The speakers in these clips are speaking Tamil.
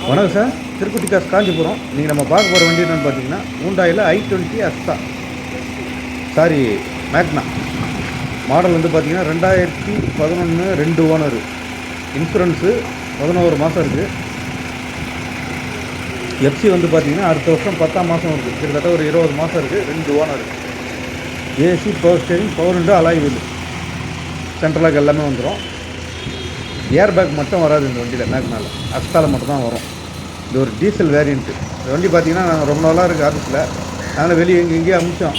வணக்கம் சார். திருப்பதி காசு காஞ்சிபுரம். நீங்கள் நம்ம பார்க்க போகிற வண்டி என்னென்னு பார்த்தீங்கன்னா ஹூண்டாயில் i20 அஸ்தா, சாரி மேக்னா மாடல் வந்து பார்த்தீங்கன்னா 2011 2 ஓனர். இன்சூரன்ஸு 11 மாதம் இருக்குது. எஃப்சி வந்து பார்த்தீங்கன்னா அடுத்த வருஷம் 10ஆம் மாதம் இருக்குது. கிட்டத்தட்ட ஒரு 20 மாதம் இருக்குது. 2 owner. AC, power steering, power window, alloy wheel, சென்ட்ரலாக எல்லாமே வந்துடும். ஏர் பேக் மட்டும் வராது இந்த வண்டியில். மேக்னாவில் அஸ்தாவில் மட்டும் தான் வரும். இது ஒரு டீசல் வேரியண்ட்டு. இந்த வண்டி பார்த்திங்கன்னா நாங்கள் ரொம்ப நாளாக இருக்குது ஆஃபீஸில். அதனால் வெளியே எங்கேயும் அமிச்சோம்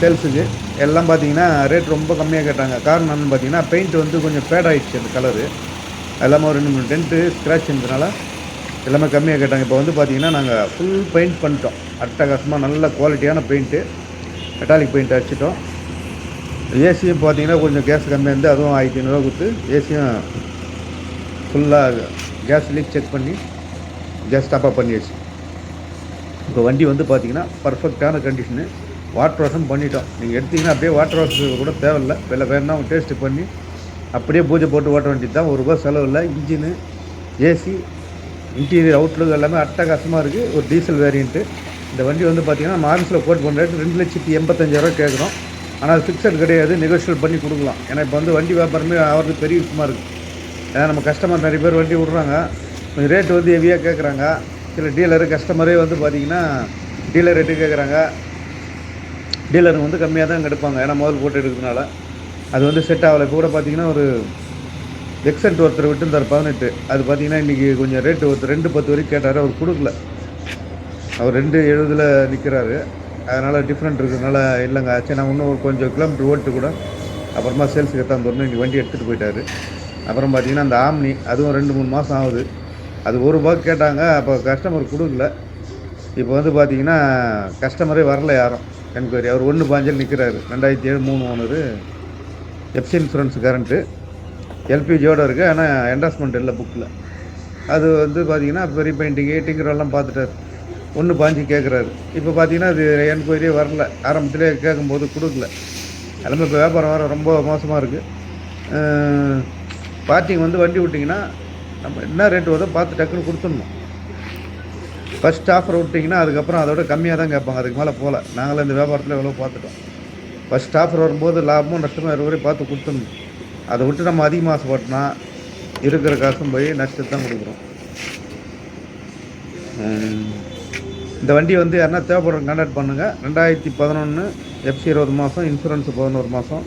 சேல்ஸுக்கு. எல்லாம் பார்த்திங்கன்னா ரேட் ரொம்ப கம்மியாக கேட்டாங்க. காரணம் என்னென்னு பார்த்தீங்கன்னா பெயிண்ட் வந்து கொஞ்சம் ஃபேட் ஆகிடுச்சு. அந்த கலரு எல்லாமே ஒரு 2-3 டென்ட்டு ஸ்க்ராட்ச் இருந்ததுனால எல்லாமே கம்மியாக கேட்டாங்க. இப்போ வந்து பார்த்திங்கன்னா நாங்கள் ஃபுல் பெயிண்ட் பண்ணிட்டோம். அட்டகாசமாக நல்ல குவாலிட்டியான பெயிண்ட்டு, மெட்டாலிக் பெயிண்ட் அடிச்சிட்டோம். ஏசியும் பார்த்தீங்கன்னா கொஞ்சம் கேஸ் கம்மியாக இருந்து அதுவும் 1500 கொடுத்து ஏசியும் ஃபுல்லாக கேஸ் லீக் செக் பண்ணி கேஸ் டாப்அப் பண்ணிடுச்சு. இப்போ வண்டி வந்து பார்த்திங்கன்னா பர்ஃபெக்டான கண்டிஷனு. வாட்டர் வாஷும் பண்ணிட்டோம். நீங்கள் எடுத்திங்கன்னா அப்படியே வாட்டர் வாஷ் கூட தேவையில்லை. வேணா டேஸ்ட்டு பண்ணி அப்படியே பூஜை போட்டு ஓட்ட வேண்டியது தான். ₹1 செலவு இல்லை. இன்ஜினு, ஏசி, இன்டீரியர், அவுட்லுக் எல்லாமே அட்டகாசமாக இருக்குது. ஒரு டீசல் வேரியண்ட்டு. இந்த வண்டி வந்து பார்த்திங்கன்னா நம்ம ஆஃபீஸில் கோட் பண்ணுற ரேட்டு 2,85,000 கேட்குறோம். ஆனால் அது ஃபிக்ஸட் கிடையாது, நெகோஷியல் பண்ணி கொடுக்கலாம். ஏன்னா இப்போ வந்து வண்டி வியாபாரமே ஆகிறது பெரிய விஷயமா இருக்குது. ஏன்னா நம்ம கஸ்டமர் நிறைய பேர் வண்டி விட்றாங்க, கொஞ்சம் ரேட்டு வந்து ஹெவியாக கேட்குறாங்க. சில டீலரு கஸ்டமரே வந்து பார்த்திங்கன்னா டீலர் ரேட்டு கேட்குறாங்க. டீலருங்க வந்து கம்மியாக தான் எடுப்பாங்க, ஏன்னா முதல் போட்டு எடுக்கிறதுனால அது வந்து செட் ஆகலை. இப்போ கூட பார்த்திங்கன்னா ஒரு எக்ஸென்ட் ஒருத்தர் விட்டுருந்தார் 18. அது பார்த்திங்கன்னா இன்றைக்கி கொஞ்சம் ரேட்டு ஒருத்தர் 2,10 வரைக்கும் கேட்டார். அவர் கொடுக்கல. அவர் 2,70 நிற்கிறாரு. அதனால் டிஃப்ரெண்ட் இருக்கிறதுனால இல்லைங்க ஆச்சு, நான் இன்னும் கொஞ்சம் கிலோமீட்டர் ஓட்டு கூட அப்புறமா சேல்ஸுக்கு எடுத்தாந்து வரணும். இன்றைக்கி வண்டி எடுத்துகிட்டு போயிட்டார். அப்புறம் பார்த்திங்கன்னா அந்த ஆம்னி, அதுவும் 2-3 மாதம் ஆகுது. அது ₹1 கேட்டாங்க. அப்போ கஸ்டமர் கொடுக்கல. இப்போ வந்து பார்த்திங்கன்னா கஸ்டமரே வரல யாரும் என்கொயரி. அவர் 1.5 நிற்கிறாரு. 2007 3 ஓனரு. எஃப்சி இன்சூரன்ஸ் கரண்ட்டு, எல்பிஜியோடு இருக்குது. ஆனால் என்டாஸ்மெண்ட் இல்லை புக்கில். அது வந்து பார்த்திங்கன்னா பெரிய பெயிண்டிங்கு டிங்கரெல்லாம் பார்த்துட்டார். 1.5 கேட்குறாரு. இப்போ பார்த்தீங்கன்னா அது என்கொயரியே வரல. ஆரம்பத்திலே கேட்கும்போது கொடுக்கல. எல்லாமே இப்போ வியாபாரம் வர ரொம்ப மோசமாக இருக்குது. பார்ட்டிங் வந்து வண்டி விட்டிங்கன்னா நம்ம என்ன ரேட் வருதோ பார்த்து டக்குன்னு கொடுத்துடணும். ஃபஸ்ட் ஆஃபர் விட்டிங்கன்னா அதுக்கப்புறம் அதோட கம்மியாக தான் கேட்பாங்க. அதுக்கு மேலே போகல. நாங்களும் இந்த வியாபாரத்தில் எவ்வளோ பார்த்துட்டோம். ஃபஸ்ட் ஆஃபர் வரும்போது லாபமும் நஷ்டமும் 20 வரை பார்த்து கொடுத்துடணும். அதை விட்டு நம்ம அதிகமாக ஆசைப்பட்டோம்னா இருக்கிற காசும் போய் நஷ்டத்தை தான் கொடுக்குறோம். இந்த வண்டி வந்து யாருன்னா தேவைப்படுறவங்க கான்டாக்ட் பண்ணுங்கள். 2011 எஃப்சி 20 மாதம், இன்சூரன்ஸ் 11 மாதம்,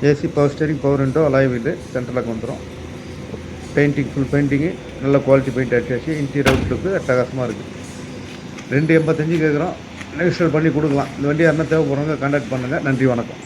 AC, power steering, power window, alloy wheel, சென்ட்ரலாக வந்துடும். பெயிண்டிங் ஃபுல் பெயிண்டிங்கு, நல்ல குவாலிட்டி பெயிண்ட் அடிச்சாச்சு. இன்டீரியர் அவுட்லுக்கு அட்டகாசமாக இருக்குது. 2,85 கேட்குறோம். நெகோஷியல் பண்ணி கொடுக்கலாம். இந்த வண்டி யாருன்னா தேவைப்படுறவங்க கான்டாக்ட் பண்ணுங்கள். நன்றி, வணக்கம்.